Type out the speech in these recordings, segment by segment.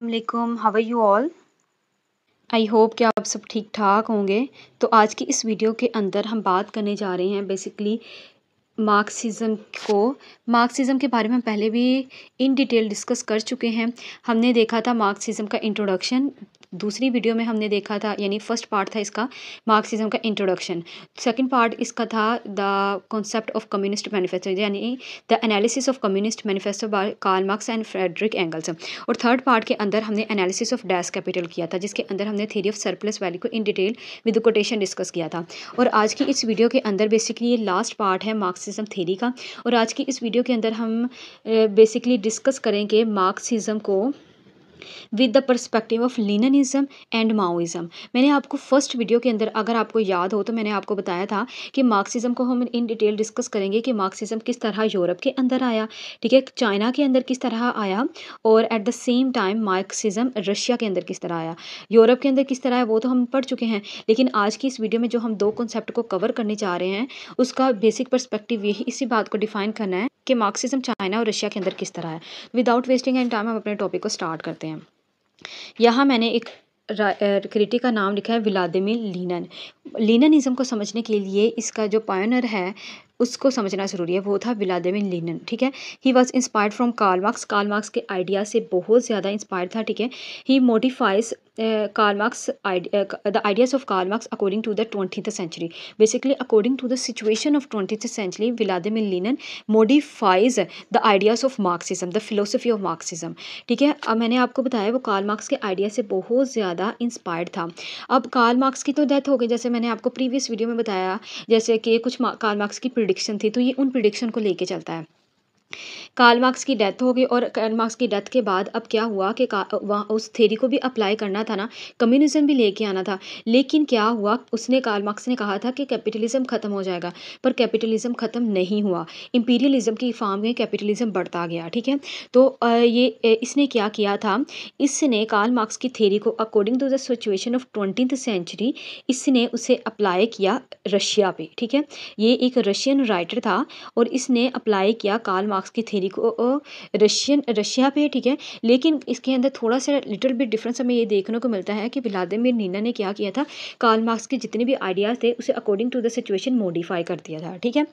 वालेकुम, how are you all? I hope कि आप सब ठीक ठाक होंगे। तो आज की इस वीडियो के अंदर हम बात करने जा रहे हैं बेसिकली मार्क्सिज्म को। मार्क्सिज्म के बारे में हम पहले भी इन डिटेल डिस्कस कर चुके हैं। हमने देखा था मार्क्सिज्म का इंट्रोडक्शन, दूसरी वीडियो में हमने देखा था, यानी फर्स्ट पार्ट था इसका मार्क्सिज्म का इंट्रोडक्शन। सेकंड पार्ट इसका था the concept of Communist Manifesto, यानी the analysis of Communist Manifesto by Karl Marx and Friedrich Engels. और थर्ड पार्ट के अंदर हमने एनालिसिस ऑफ डैश कैपिटल किया था, जिसके अंदर हमने थ्योरी ऑफ सरप्लस वैल्यू को in detail with quotation discuss किया था। और आज की इस वीडियो के अंदर बेसिकली ये लास्ट पार्ट है मार्क्सिज्म थ्योरी का। और आज की इस वीडियो के अंदर हम बेसिकली डिस्कस करेंगे मार्क्सिज्म को with the perspective of Leninism and Maoism. मैंने आपको फर्स्ट वीडियो के अंदर, अगर आपको याद हो तो मैंने आपको बताया था कि मार्क्सिज्म को हम इन डिटेल डिस्कस करेंगे कि मार्क्सिज्म किस तरह यूरोप के अंदर आया, ठीक है, चाइना के अंदर किस तरह आया, और at the same time Marxism Russia के अंदर किस तरह आया। यूरोप के अंदर किस तरह है वो तो हम पढ़ चुके हैं, लेकिन आज की इस वीडियो में जो हम दो कॉन्सेप्ट को कवर करने जा रहे हैं उसका बेसिक परस्पेक्टिव यही, इसी बात को डिफाइन करना है कि मार्क्सिज्म चाइना और रशिया के अंदर किस तरह है। विदाउट वेस्टिंग एनी टाइम हम अपने टॉपिक को स्टार्ट करते हैं। यहाँ मैंने एक क्रिटिक का नाम लिखा है व्लादिमीर लीनिन। लीनिनिज्म को समझने के लिए इसका जो पायनर है उसको समझना ज़रूरी है, वो था व्लादिमीर लीनिन, ठीक है। He was inspired from Karl Marx. Karl Marx के आइडिया से बहुत ज़्यादा इंस्पायर्ड था, ठीक है। He modifies Karl Marx the ideas of Karl Marx according to the 20th century। Basically according to the situation of 20th century Vladimir Lenin modifies the ideas of Marxism, the philosophy of Marxism, ठीक है। अब मैंने आपको बताया वो Karl Marx के idea से बहुत ज़्यादा इंस्पायर्ड था। अब कार्ल मार्क्स की तो डेथ हो गई, जैसे मैंने आपको प्रीवियस वीडियो में बताया, जैसे कि कुछ कार्ल मार्क्स की प्रिडिक्शन थी, तो ये उन प्रिडिक्शन को लेके चलता है। कार्ल मार्क्स की डेथ हो गई, और कार्ल मार्क्स की डेथ के बाद अब क्या हुआ कि वहाँ उस थ्योरी को भी अप्लाई करना था ना, कम्युनिज्म भी लेके आना था। लेकिन क्या हुआ, उसने कार्ल मार्क्स ने कहा था कि कैपिटलिज्म ख़त्म हो जाएगा, पर कैपिटलिज्म ख़त्म नहीं हुआ। इंपीरियलिज्म की फॉर्म में कैपिटलिज्म बढ़ता गया, ठीक है। तो इसने क्या किया था, इसने कार्ल मार्क्स की थ्योरी को according to the situation of 20th century इसने उसे अप्लाई किया रशिया पे, ठीक है। ये एक रशियन राइटर था और इसने अप्लाई किया कार्ल मार्क्स की थ्योरी को रशिया पे, ठीक है। लेकिन इसके अंदर थोड़ा सा लिटिल बिट डिफरेंस हमें ये देखने को मिलता है कि व्लादिमीर लीनिन ने क्या किया था, कार्ल मार्क्स के जितने भी आइडियाज़ थे उसे according to the situation modify कर दिया था, ठीक है।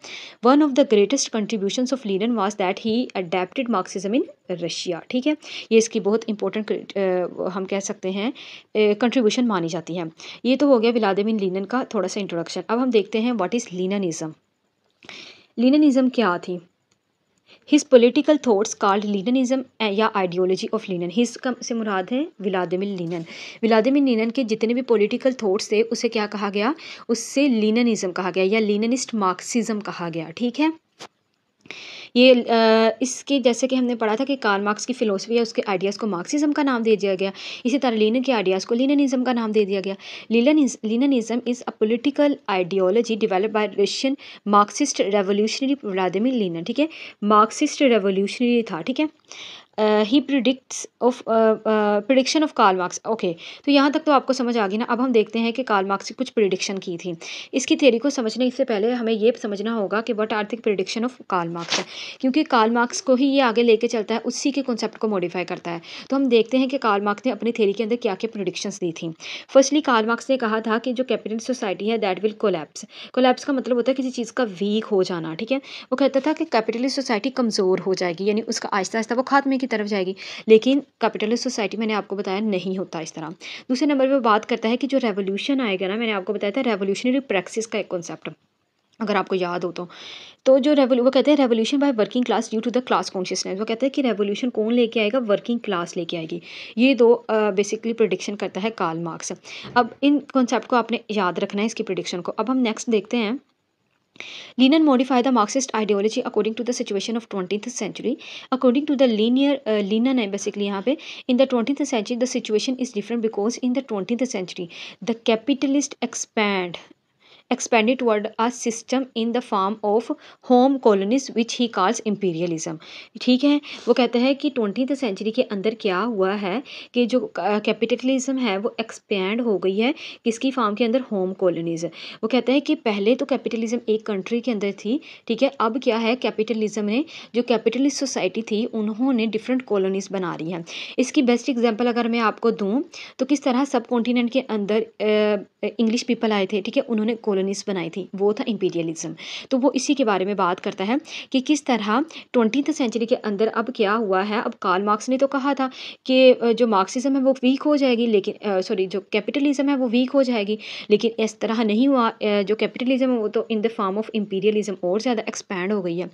One of the greatest contributions of Lenin was that he adapted Marxism in Russia, ठीक है। ये इसकी बहुत इंपॉर्टेंट हम कह सकते हैं कंट्रीब्यूशन मानी जाती है। ये तो हो गया व्लादिमीर लीनिन का थोड़ा सा इंट्रोडक्शन। अब हम देखते हैं व्हाट इज़ लीनिनिज्म। लीनिनिज्म क्या थी। हिज पोलिटिकल थॉट्स कॉल्ड लीनिनिज्म या आइडियोलॉजी ऑफ लीनिन। हिज का से मुराद है व्लादिमीर लीनिन। व्लादिमीर लीनिन के जितने भी पॉलिटिकल थॉट्स थे उसे क्या कहा गया, उससे लीनिनिज्म कहा गया या लीनिनिस्ट मार्क्सिज्म कहा गया, ठीक है। ये इसके जैसे कि हमने पढ़ा था कि कार्ल मार्क्स की फिलोसफी है, उसके आइडियाज़ को मार्क्सिज्म का नाम दे दिया गया। इसी तरह लीनिन के आइडियाज़ को लीनिनिज्म का नाम दे दिया गया। Leninism is a political ideology developed by Russian Marxist revolutionary Vladimir Lenin, ठीक है। मार्क्सिस्ट रेवोल्यूशनरी था, ठीक है। He predicts of prediction of Karl Marx, okay. तो यहाँ तक तो आपको समझ आ गई ना। अब हम देखते हैं कि कार्ल मार्क्स की कुछ प्रिडिक्शन की थी। इसकी थ्योरी को समझने से पहले हमें ये समझना होगा कि what are the prediction of Karl Marx है, क्योंकि कार्ल मार्क्स को ही ये आगे लेके चलता है, उसी के कॉन्सेप्ट को मॉडिफाई करता है। तो हम देखते हैं कि कार्ल मार्क्स ने अपनी थ्योरी के अंदर क्या क्या प्रिडिक्शंस दी थी। फर्स्टली कार्ल मार्क्स ने कहा था कि जो कैपिटलिस्ट सोसाइटी है दैट विल कोलैप्स। कोलैप्स का मतलब होता है किसी चीज़ का वीक हो जाना, ठीक है। वो कहता था कि कैपिटलिस्ट सोसाइटी कमज़ोर हो जाएगी, यानी उसका आहिस्ता आहिस्ता वो खात्मे की तरफ जाएगी। लेकिन कैपिटलिस्ट सोसाइटी मैंने आपको बताया नहीं होता इस तरह। दूसरे नंबर पे बात करता है कि जो रेवोल्यूशन आएगा ना, मैंने आपको बताया था रेवोल्यूशनरी प्रैक्टिस का एक कॉन्सेप्ट, अगर आपको याद हो तो जो वो कहते हैं revolution by working class due to the class consciousness. वो कहते हैं कि रेवोल्यूशन कौन लेके आएगा, वर्किंग क्लास लेके आएगी। ये दो बेसिकली प्रिडिक्शन करता है कार्ल मार्क्स। अब इन कॉन्सेप्ट को आपने याद रखना है, इसकी प्रिडिक्शन को। अब हम नेक्स्ट देखते हैं। Lenin modified the Marxist ideology according to the situation of 20th century. According to the Lenin है basically यहाँ पे, in the 20th century the situation is different because in the 20th century the capitalist expanded toward a system in the form of home colonies which he calls imperialism। ठीक है, वो कहते हैं कि 20th century के अंदर क्या हुआ है कि जो कैपिटलिज्म है वो एक्सपैंड हो गई है किसकी फॉर्म के अंदर, होम कॉलोनीज। वो कहते हैं कि पहले तो कैपिटलिज्म एक कंट्री के अंदर थी, ठीक है, अब क्या है कैपिटलिज्म ने जो कैपिटलिस्ट सोसाइटी थी उन्होंने डिफरेंट कॉलोनीज बना रही हैं। इसकी बेस्ट एग्जांपल अगर मैं आपको दूं तो किस तरह सब कॉन्टिनेंट के अंदर इंग्लिश पीपल आए थे, ठीक है, उन्होंने कॉलोनीज बनाई थी, वो था इंपीरियलिज्म। तो वो इसी के बारे में बात करता है कि किस तरह 20th सेंचुरी के अंदर अब क्या हुआ है। अब कार्ल मार्क्स ने तो कहा था कि जो मार्क्सिज्म है वो वीक हो जाएगी, लेकिन सॉरी जो कैपिटलिज्म है वो वीक हो जाएगी, लेकिन इस तरह नहीं हुआ। जो कैपिटलिज्म है वो तो in the form of imperialism और ज़्यादा एक्सपैंड हो गई है।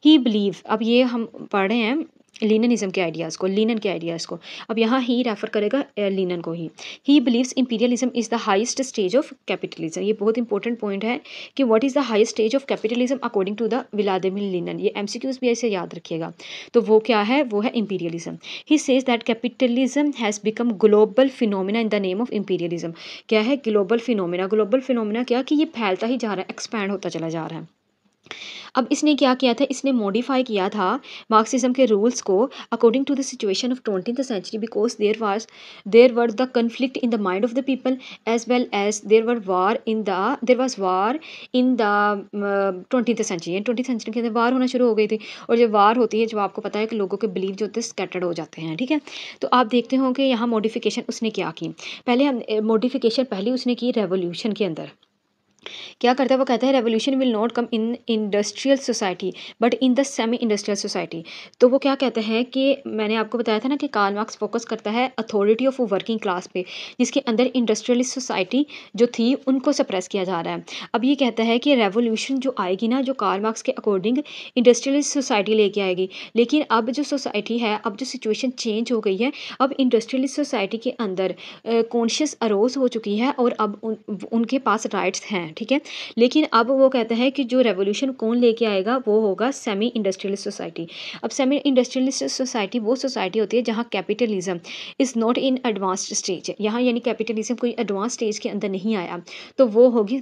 ही बिलीव, अब ये हम पढ़ रहे हैं लीनिनिज्म के आइडियाज़ को, लीनन के आइडियाज़ को। अब यहाँ ही रेफर करेगा लीनन को he believes imperialism is the highest stage of capitalism. ये बहुत इंपॉर्टेंट पॉइंट है कि what is the highest stage of capitalism according to the Vladimir Lenin. ये एमसीक्यूज भी ऐसे याद रखिएगा। तो वो क्या है, वो है imperialism. He says that capitalism has become global phenomena in the name of imperialism. क्या है ग्लोबल फिनोमिना, ग्लोबल फिनोमिना क्या कि ये फैलता ही जा रहा है, एक्सपैंड होता चला जा रहा है। अब इसने क्या किया था, इसने मॉडिफाई किया था मार्क्सिज्म के रूल्स को according to the situation of 20th century because there were the conflict in the mind of the people as well as there was war in the 20th century. 20th century के अंदर वार होना शुरू हो गई थी, और जब वार होती है, जब आपको पता है कि लोगों के बिलीव जो होते हैं स्कैटर्ड हो जाते हैं, ठीक है। तो आप देखते हो कि यहाँ मॉडिफिकेशन उसने क्या की, पहले हम मॉडिफिकेशन पहले उसने की रेवोल्यूशन के अंदर। क्या करता है, वो कहता है revolution will not come in industrial society but in the semi industrial society. तो वो क्या कहता है कि मैंने आपको बताया था ना कि कार्ल मार्क्स फोकस करता है अथॉरिटी ऑफ वर्किंग क्लास पे, जिसके अंदर इंडस्ट्रियलिस्ट सोसाइटी जो थी उनको सप्रेस किया जा रहा है। अब ये कहता है कि रेवोल्यूशन जो आएगी ना, जो कार्ल मार्क्स के अकॉर्डिंग इंडस्ट्रियलिस्ट सोसाइटी लेके आएगी, लेकिन अब जो सोसाइटी है, अब जो सिचुएशन चेंज हो गई है, अब इंडस्ट्रियलिस्ट सोसाइटी के अंदर कॉन्शियस अरोज हो चुकी है और अब उनके पास राइट्स हैं, ठीक है। लेकिन अब वो कहता है कि जो रेवोल्यूशन कौन लेके आएगा वो होगा सेमी इंडस्ट्रियलिस्ट सोसाइटी। अब सेमी इंडस्ट्रियलिस्ट सोसाइटी वो सोसाइटी होती है जहाँ capitalism is not in advanced stage, यहाँ यानी कैपिटलिज्म कोई एडवांस स्टेज के अंदर नहीं आया, तो वो होगी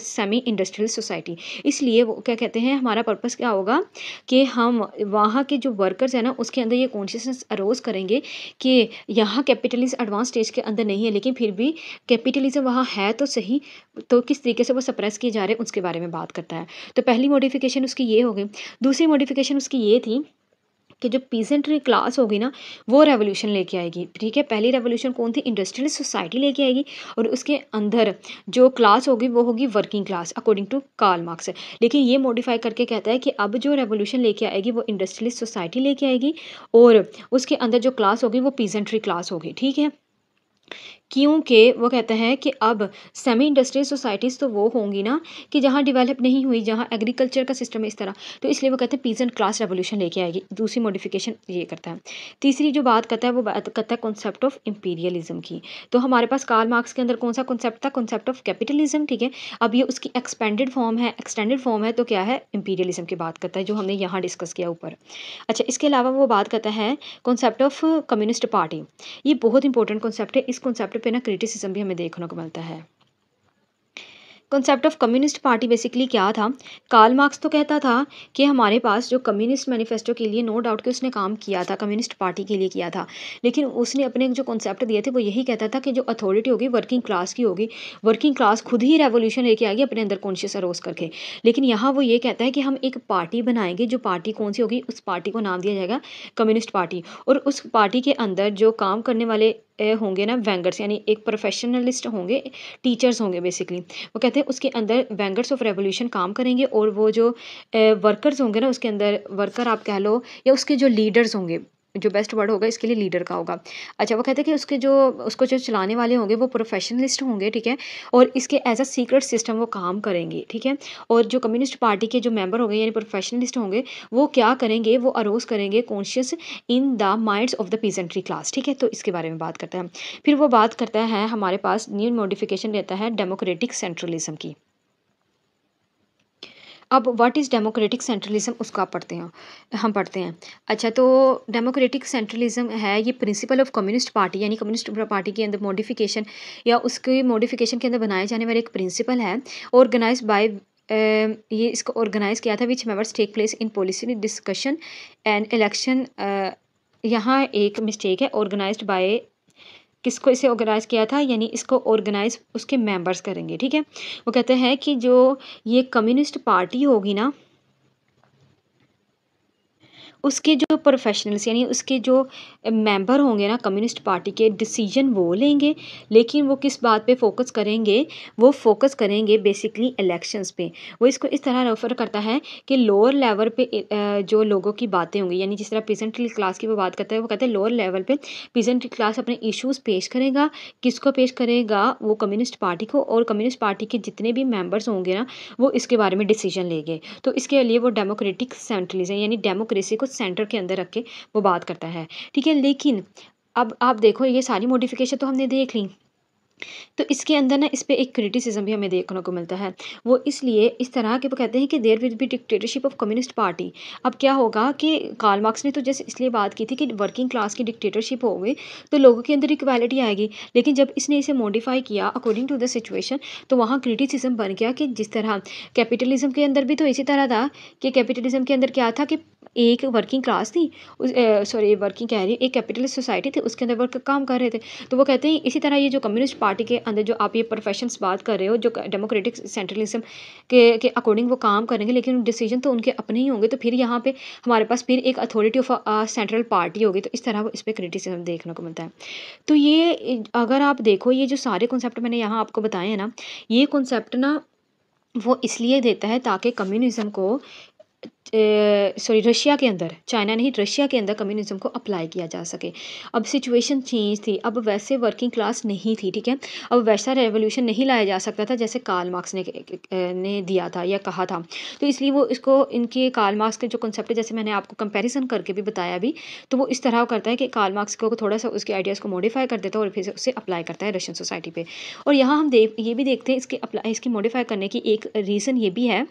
सेमी इंडस्ट्रियलिस्ट सोसाइटी। इसलिए वो क्या कहते हैं, हमारा पर्पस क्या होगा कि हम वहाँ के जो वर्कर्स हैं ना उसके अंदर ये कॉन्शियसनेस अरोज करेंगे कि यहाँ कैपिटलिज्म एडवांस स्टेज के अंदर नहीं है, लेकिन फिर भी कैपिटलिज्म वहाँ है तो सही, तो किस तरीके से वो सप्रेस किए जा रहे हैं उसके बारे में बात करता है। तो पहली मॉडिफिकेशन उसकी ये हो गई। दूसरी मॉडिफिकेशन उसकी ये थी कि जो पीजेंट्री क्लास होगी ना वो रेवोल्यूशन लेके आएगी, ठीक है। पहली रेवोल्यूशन कौन थी, इंडस्ट्रियलिस्ट सोसाइटी लेके आएगी, और उसके अंदर जो क्लास होगी वो होगी working class according to Karl Marx. लेकिन ये मॉडिफाई करके कहता है कि अब जो रेवोल्यूशन लेके आएगी वो इंडस्ट्रियलिस्ट सोसाइटी लेके आएगी, और उसके अंदर जो क्लास होगी वो पीजेंट्री क्लास होगी, ठीक है। क्योंकि वो कहता है कि अब सेमी इंडस्ट्रियल सोसाइटीज़ तो वो होंगी ना कि जहाँ डेवलप नहीं हुई, जहाँ एग्रीकल्चर का सिस्टम है इस तरह, तो इसलिए वो कहते हैं पीजेंट क्लास रेवोल्यूशन लेके आएगी। दूसरी मॉडिफिकेशन ये करता है। तीसरी जो बात करता है वो बात करता है कॉन्सेप्ट ऑफ इंपीरियलिज्म की। तो हमारे पास कार्ल मार्क्स के अंदर कौन सा कॉन्सेप्ट था, कॉन्सेप्ट ऑफ कैपिटलिज्म, ठीक है। अब ये उसकी एक्सपेंडेड फॉर्म है, एक्सटेंडेड फॉर्म है, तो क्या है इंपीरियलिज्म की बात करता है, जो हमने यहाँ डिस्कस किया ऊपर। अच्छा, इसके अलावा वो बात करता है कॉन्सेप्ट ऑफ कम्युनिस्ट पार्टी। ये बहुत इंपॉर्टेंट कॉन्सेप्ट है, इस कॉन्सेप्ट पे ना क्रिटिसिज्म भी हमें देखने को मिलता है। Concept of communist party basically क्या था, कार्ल मार्क्स तो कहता था कि हमारे पास जो कम्युनिस्ट मैनिफेस्टो के लिए नो डाउट कि उसने काम किया था, कम्युनिस्ट पार्टी के लिए किया था, लेकिन उसने अपने जो कॉन्सेप्ट दिए थे वो यही कहता था कि जो अथॉरिटी होगी वर्किंग क्लास की होगी, वर्किंग क्लास खुद ही रेवोल्यूशन लेके आएगी अपने अंदर कॉन्शियस अरोज करके। लेकिन यहाँ वो ये कहता है कि हम एक पार्टी बनाएंगे, जो पार्टी कौन सी होगी, उस पार्टी को नाम दिया जाएगा कम्युनिस्ट पार्टी, और उस पार्टी के अंदर जो काम करने वाले होंगे ना वैंगर्स, यानी एक प्रोफेशनलिस्ट होंगे, टीचर्स होंगे बेसिकली। वो कहते हैं उसके अंदर वैंगर्स ऑफ रेवोल्यूशन काम करेंगे, और वो जो वर्कर्स होंगे ना उसके अंदर, वर्कर आप कह लो या उसके जो लीडर्स होंगे, जो बेस्ट वर्ड होगा इसके लिए लीडर का होगा। अच्छा, वो कहते हैं कि उसको जो चलाने वाले होंगे वो प्रोफेशनलिस्ट होंगे, ठीक है, और इसके एज अ सीक्रेट सिस्टम वो काम करेंगे, ठीक है। और जो कम्युनिस्ट पार्टी के जो मेंबर होंगे यानी प्रोफेशनलिस्ट होंगे, वो क्या करेंगे, वो अरोज करेंगे conscious in the minds of the peasantry class, ठीक है। तो इसके बारे में बात करता है। फिर वो बात करता है, हमारे पास न्यू मॉडिफिकेशन रहता है डेमोक्रेटिक सेंट्रलिज्म की। अब व्हाट इज़ डेमोक्रेटिक सेंट्रलिज्म उसको आप पढ़ते हैं, हम पढ़ते हैं। अच्छा, तो डेमोक्रेटिक सेंट्रलिज्म है ये प्रिंसिपल ऑफ कम्युनिस्ट पार्टी, यानी कम्युनिस्ट पार्टी के अंदर मॉडिफिकेशन या उसके मॉडिफिकेशन के अंदर बनाए जाने वाले एक प्रिंसिपल है, ऑर्गेनाइज बाय ये इसको ऑर्गेनाइज किया था, which members take place in policy discussion and election. यहाँ एक मिस्टेक है, ऑर्गेनाइज्ड बाय किसको इसे ऑर्गेनाइज़ किया था, यानी इसको ऑर्गेनाइज़ उसके मेंबर्स करेंगे, ठीक है। वो कहते हैं कि जो ये कम्युनिस्ट पार्टी होगी ना, उसके जो प्रोफेशनल्स यानी उसके जो मेंबर होंगे ना कम्युनिस्ट पार्टी के, डिसीजन वो लेंगे, लेकिन वो किस बात पे फोकस करेंगे, वो फोकस करेंगे बेसिकली इलेक्शंस पे। वो इसको इस तरह रेफर करता है कि लोअर लेवल पे जो लोगों की बातें होंगी, यानी जिस तरह पीजेंट क्लास की वो बात करता है, वो कहते हैं लोअर लेवल पे पीजेंट क्लास अपने इश्यूज पेश करेगा। किसको पेश करेगा? वो कम्युनिस्ट पार्टी को, और कम्युनिस्ट पार्टी के जितने भी मेंबर्स होंगे ना, वो इसके बारे में डिसीजन लेंगे। तो इसके लिए वो डेमोक्रेटिक सेंट्रलिज्म यानी डेमोक्रेसी को सेंटर के अंदर रख के वो बात करता है, ठीक है। लेकिन अब आप देखो, ये सारी मॉडिफिकेशन तो हमने देख ली, तो इसके अंदर ना इस पे एक क्रिटिसिज्म भी हमें देखने को मिलता है। वो इसलिए इस तरह के वो कहते हैं कि there will be dictatorship of communist party. अब क्या होगा कि कार्ल मार्क्स ने तो जैसे इसलिए बात की थी कि वर्किंग क्लास की डिक्टेटरशिप हो गई तो लोगों के अंदर इक्वालिटी आएगी, लेकिन जब इसने इसे मॉडिफाई किया अकॉर्डिंग टू द सिचुएशन, तो वहाँ क्रिटिसिज्म बन गया कि जिस तरह कैपिटलिज्म के अंदर भी तो इसी तरह था कि कैपिटलिज्म के अंदर क्या था कि एक वर्किंग क्लास थी, सॉरी वर्किंग कह रही, एक कैपिटलिस्ट सोसाइटी थी, उसके अंदर वर्कर काम कर रहे थे। तो वो कहते हैं इसी तरह ये जो कम्युनिस्ट पार्टी के अंदर जो आप ये प्रोफेशंस बात कर रहे हो, जो डेमोक्रेटिक सेंट्रलिज्म के अकॉर्डिंग वो काम करेंगे, लेकिन डिसीजन तो उनके अपने ही होंगे। तो फिर यहाँ पे हमारे पास फिर एक अथॉरिटी ऑफ सेंट्रल पार्टी होगी। तो इस तरह वो इस पर क्रिटिसिज्म देखने को मिलता है। तो ये अगर आप देखो, ये जो सारे कॉन्सेप्ट मैंने यहाँ आपको बताए हैं ना, ये कॉन्सेप्ट ना वो इसलिए देता है ताकि कम्युनिज्म को सॉरी रशिया के अंदर, चाइना नहीं रशिया के अंदर कम्युनिज्म को अप्लाई किया जा सके। अब सिचुएशन चेंज थी, अब वैसे वर्किंग क्लास नहीं थी, ठीक है। अब वैसा रेवोल्यूशन नहीं लाया जा सकता था जैसे कार्ल मार्क्स ने दिया था या कहा था। तो इसलिए वो इसको इनके कार्ल मार्क्स के जो कॉन्सेप्ट है, जैसे मैंने आपको कंपैरिजन करके भी बताया भी, तो वो इस तरह करता है कि कार्ल मार्क्स को थोड़ा सा उसके आइडियाज़ को मॉडिफाई कर देता है और फिर उसे अप्लाई करता है रशियन सोसाइटी पे। और यहाँ हम ये भी देखते हैं इसकी मॉडिफाई करने की एक रीज़न ये भी है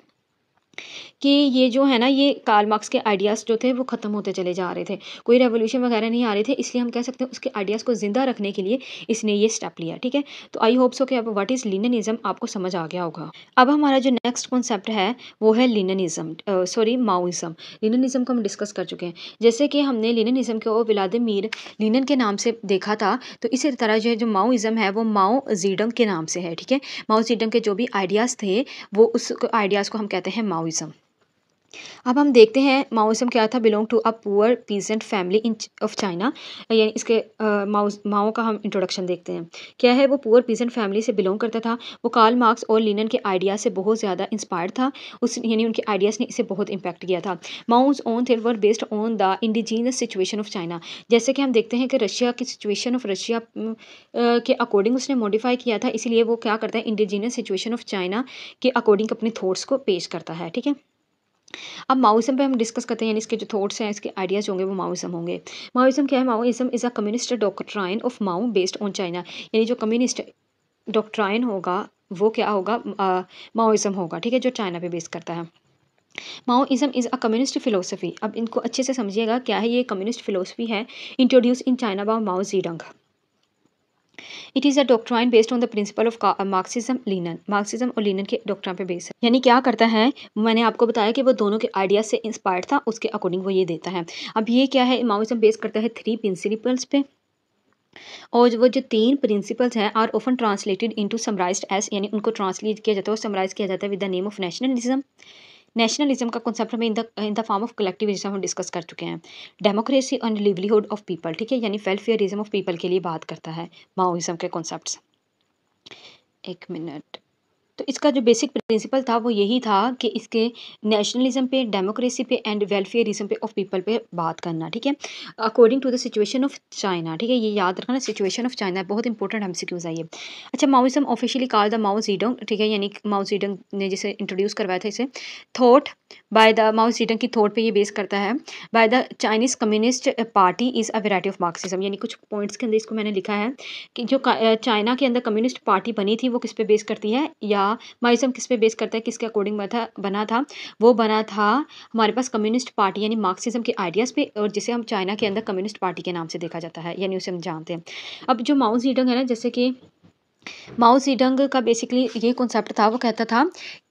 कि ये जो है ना, ये कार्ल मार्क्स के आइडियाज़ जो थे वो ख़त्म होते चले जा रहे थे, कोई रेवोल्यूशन वगैरह नहीं आ रहे थे, इसलिए हम कह सकते हैं उसके आइडियाज़ को ज़िंदा रखने के लिए इसने ये स्टेप लिया, ठीक है। तो आई होप सो कि अब व्हाट इज़ लीनिनिज़्म आपको समझ आ गया होगा। अब हमारा जो नेक्स्ट कॉन्सेप्ट है वो है लीनिनिज़्म, सॉरी माओइज़्म। लीनिनिज़्म को हम डिस्कस कर चुके हैं। जैसे कि हमने लीनिनिज़्म को व्लादिमीर लीनिन के नाम से देखा था, तो इसी तरह जो माओइज़्म है वो माओ ज़ेडंग के नाम से है, ठीक है। माओ ज़ेडंग के जो भी आइडियाज़ थे वो उस आइडियाज़ को हम कहते हैं माओइज़्म। अब हम देखते हैं माओइज्म क्या था। Belong to a poor peasant family in of China, यानी इसके माओ का हम इंट्रोडक्शन देखते हैं। क्या है? वो पुअर पीजेंट फैमिली से बिलोंग करता था। वो कार्ल मार्क्स और लीनिन के आइडिया से बहुत ज़्यादा इंस्पायर्ड था, उस यानी उनके आइडियाज़ ने इसे बहुत इम्पैक्ट किया था। माओज on the were based on the indigenous situation of China. जैसे कि हम देखते हैं कि रशिया की सिचुएशन ऑफ रशिया के अकॉर्डिंग उसने मॉडिफाई किया था, इसलिए वो क्या करता है इंडिजीनियस सिचुएशन ऑफ चाइना के अकॉर्डिंग अपने थॉट्स को पेश करता है, ठीक है। अब माओइज्म पे हम डिस्कस करते हैं, यानी इसके जो थॉट्स हैं, इसके आइडियाज़ होंगे वो माओइज्म होंगे। माओइज्म क्या है? Maoism is a communist doctrine of Mao based on China, यानी जो कम्युनिस्ट डॉक्ट्राइन होगा वो क्या होगा? माओइज्म होगा, ठीक है, जो चाइना पे बेस करता है। Maoism is a communist philosophy. अब इनको अच्छे से समझिएगा, क्या है ये? कम्युनिस्ट फिलोसफी है introduce in China by Mao Zedong. It is a doctrine based on the principle of Marxism Lenin. मार्क्सिज्म और लीनिन के डॉक्ट्राइन पे बेस है, यानी क्या करता है, मैंने आपको बताया कि वो दोनों के आइडियाज से इंस्पायर्ड था, उसके अकॉर्डिंग वो ये देता है। अब ये क्या है? माओइज्म बेस करता है 3 प्रिंसिपल्स पे, और वो जो 3 प्रिंसिपल्स हैं are often translated into summarised as, यानी उनको ट्रांसलेट किया जाता है और समराइज किया जाता है with the name of nationalism. Nationalism का कॉन्सेप्ट हमें in the form of collectivism हम डिस्कस कर चुके हैं। Democracy and livelihood of people, ठीक है, यानी वेलफेयरिज्म ऑफ पीपल के लिए बात करता है माओइज्म के कॉन्सेप्ट्स। एक मिनट। तो इसका जो बेसिक प्रिंसिपल था वो यही था कि इसके नेशनलिज्म पे, डेमोक्रेसी पे एंड वेलफेयरिज्म पे ऑफ पीपल पे बात करना, ठीक है, according to the situation of China, ठीक है। ये याद रखना, सिचुएशन ऑफ चाइना बहुत इंपॉर्टेंट एमसीक्यूज है ये। अच्छा, Maoism officially called the Mao Zedong, ठीक है, यानी माओ जेडंग ने जिसे इंट्रोड्यूस करवाया था इसे, थॉट बाय द माओ जेडंग की थॉट पे ये बेस करता है। By the Chinese communist party is a variety of Marxism, यानी कुछ पॉइंट्स के अंदर इसको मैंने लिखा है कि जो चाइना के अंदर कम्युनिस्ट पार्टी बनी थी वो किस पे बेस करती है, या माओइज़्म किस पे बेस करता है, किसके अकॉर्डिंग बना था? वो बना था हमारे पास कम्युनिस्ट पार्टी यानी मार्क्सिज़्म के आइडियाज़ पे, और जिसे हम चाइना के अंदर कम्युनिस्ट पार्टी के नाम से देखा जाता है, यानी उसे हम जानते हैं। अब जो माओ ज़ेडुंग है ना, जैसे कि माओ ज़ेडुंग का बेसिकली ये कॉन्सेप्ट था, वो कहता था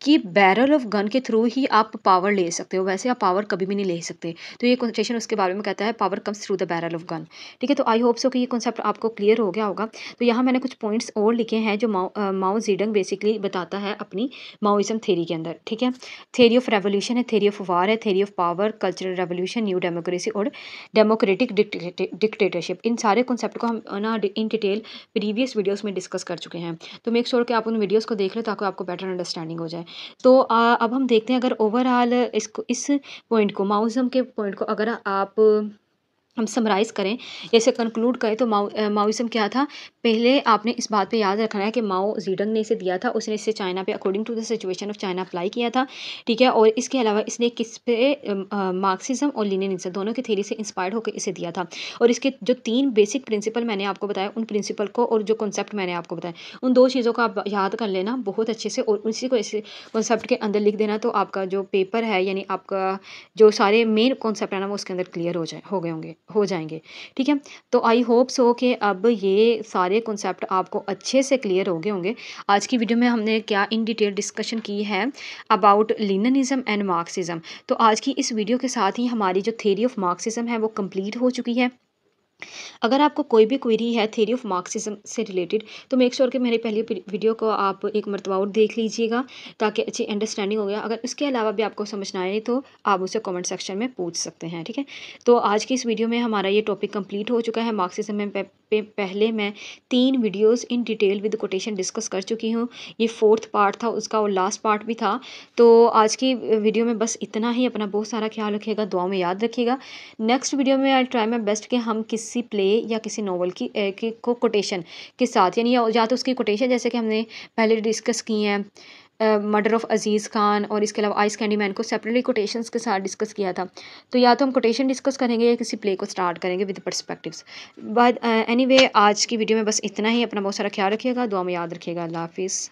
कि बैरल ऑफ गन के थ्रू ही आप पावर ले सकते हो, वैसे आप पावर कभी भी नहीं ले सकते। तो ये कोटेशन उसके बारे में कहता है, power comes through the barrel of gun. ठीक है, तो आई होप सो कि ये कॉन्सेप्ट आपको क्लियर हो गया होगा। तो यहाँ मैंने कुछ पॉइंट्स और लिखे हैं जो माओ ज़ेडुंग बेसिकली बताता है अपनी माओइज़्म थ्योरी के अंदर। ठीक है, थ्योरी ऑफ रेवोल्यूशन है, थ्योरी ऑफ वार है, theory of power, cultural revolution, new democracy और डेमोक्रेटिक डिक्टेटरशिप। इन सारे कॉन्सेप्ट को हम ना इन डिटेल प्रीवियस वीडियोज़ में डिस्कस कर चुके हैं। तो मेक श्योर कि आप उन वीडियोज़ को देख लें ताकि आपको बेटर अंडरस्टैंडिंग हो जाए। तो अब हम देखते हैं, अगर ओवरऑल इस पॉइंट को, माओइज़्म के पॉइंट को अगर हम समराइज़ करें, जैसे कंक्लूड करें, तो माओइज़्म क्या था? पहले आपने इस बात पे याद रखना है कि माओ ज़ेडुंग ने इसे दिया था, उसने इसे चाइना पे according to the situation of China apply किया था। ठीक है, और इसके अलावा इसने किस पे मार्क्सिज़्म और लेनिनिज़्म दोनों की थ्योरी से इंस्पायर्ड होकर इसे दिया था। और इसके जो 3 बेसिक प्रिंसिपल मैंने आपको बताया, उन प्रिंसिपल को और जो कॉन्सेप्ट मैंने आपको बताया, उन 2 चीज़ों को आप याद कर लेना बहुत अच्छे से, और उसी को इस कॉन्सेप्ट के अंदर लिख देना, तो आपका जो पेपर है, यानी आपका जो सारे मेन कॉन्सेप्ट है ना, वो उसके अंदर क्लियर हो जाएँगे। ठीक है? तो आई होप सो कि अब ये सारे कॉन्सेप्ट आपको अच्छे से क्लियर हो गए होंगे। आज की वीडियो में हमने क्या इन डिटेल डिस्कशन की है अबाउट लेनिनिज़्म एंड मार्क्सिज़्म। तो आज की इस वीडियो के साथ ही हमारी जो थ्योरी ऑफ मार्क्सिज़्म है वो कंप्लीट हो चुकी है। अगर आपको कोई भी क्वेरी है थ्योरी ऑफ मार्क्सिज्म से रिलेटेड, तो मेक श्योर कि मेरी पहली वीडियो को आप एक मरतबा और देख लीजिएगा ताकि अच्छी अंडरस्टैंडिंग हो गया। अगर इसके अलावा भी आपको समझ ना आए तो आप मुझसे कमेंट सेक्शन में पूछ सकते हैं। ठीक है, तो आज की इस वीडियो में हमारा ये टॉपिक कंप्लीट हो चुका है। मार्क्सिज्म में पहले मैं 3 videos in detail with quotation discuss कर चुकी हूँ। ये 4th पार्ट था उसका, और लास्ट पार्ट भी था। तो आज की वीडियो में बस इतना ही। अपना बहुत सारा ख्याल रखिएगा, दुआ में याद रखिएगा। नेक्स्ट वीडियो में आई ट्राई माई बेस्ट कि हम किसी प्ले या किसी नॉवल की को कोटेशन के साथ, यानी या तो उसकी कोटेशन जैसे कि हमने पहले डिस्कस की हैं, मर्डर ऑफ अजीज़ खान और इसके अलावा आइस कैंडी मैन को सेपरेटली कोटेशंस के साथ डिस्कस किया था। तो या तो हम कोटेशन डिस्कस करेंगे या किसी प्ले को स्टार्ट करेंगे विद पर्सपेक्टिव्स। बट एनीवे आज की वीडियो में बस इतना ही। अपना बहुत सारा ख्याल रखिएगा, दुआ में याद रखिएगा। अल्लाह हाफिज़।